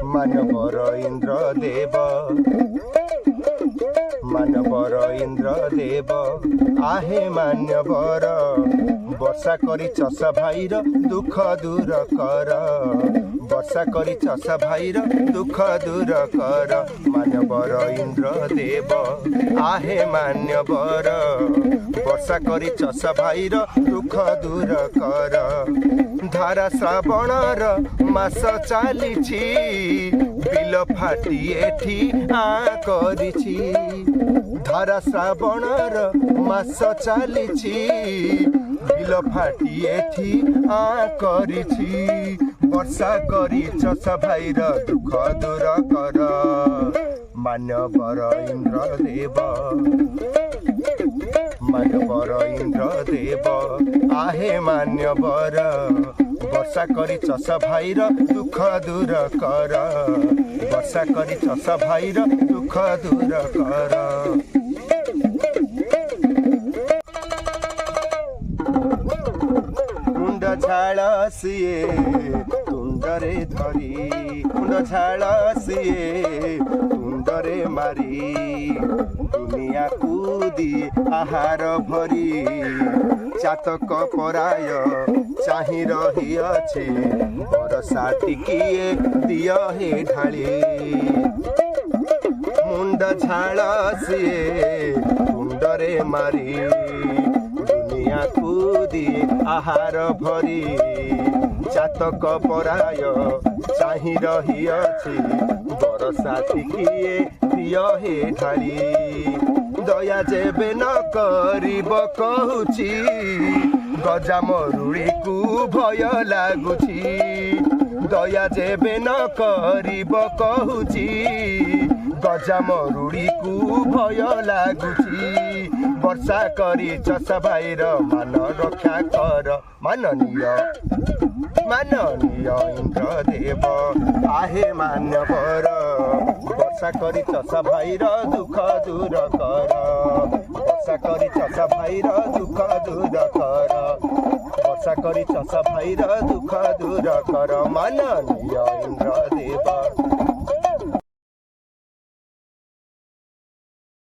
मानवर इंद्र देव मानवर इंद्र देव आहे मान्यवर वर्षा करी चषा भाईर दुख दूर कर वर्षा करी चषा भाईर दुख दूर कर मान्यवर इंद्र देव आहे मान्यवर वर्षा करी चषा भाईर दुख दूर कर धारा श्रावणर मास चालिछि बिल फाटी एठी आ करिछि धारा श्रावणर मास चालिछि बिल फाटी एठी आ करिछि वर्षा करी चषा भाईर दुख दूर कर मान्यवर इंद्र देव मान्यवर इंद्र देव आहे मान्यवर वर्षा करी चषा भाईर दुख दूर कर वर्षा करी चषा भाईर दुख दूर कर मुंड झाड़ सिए तुंडरे धरी मुंड झाड़ सिए तुंडरे मारी दुनिया कूदी आहार भरी चातक पराय चाहि रही अच्छे बरसा टिकिए दिय हे ढाली मुंड झाड़ सिए तुंडरे मारी दुनिया कूदी आहार भरी चातक पराय चाहि रही अच्छे बरसा टिकिए दिय हे ढाली दया जेबे न करिब कहुछि गजा मरुड़ी को भय लागुछि दया जेबे न करिब कहुछि गजा मरुड़ी को भय लागुछि वर्षा करी चषा भाईर मान रक्षा कर माननीय इंद्र देव आहे मान्यवर वर्षा करी चषा भाईर दुख दूर कर वर्षा करी चषा भाईर दुख दूर कर वर्षा करी चषा भाईर दुख दूर कर माननीय इंद्र देव।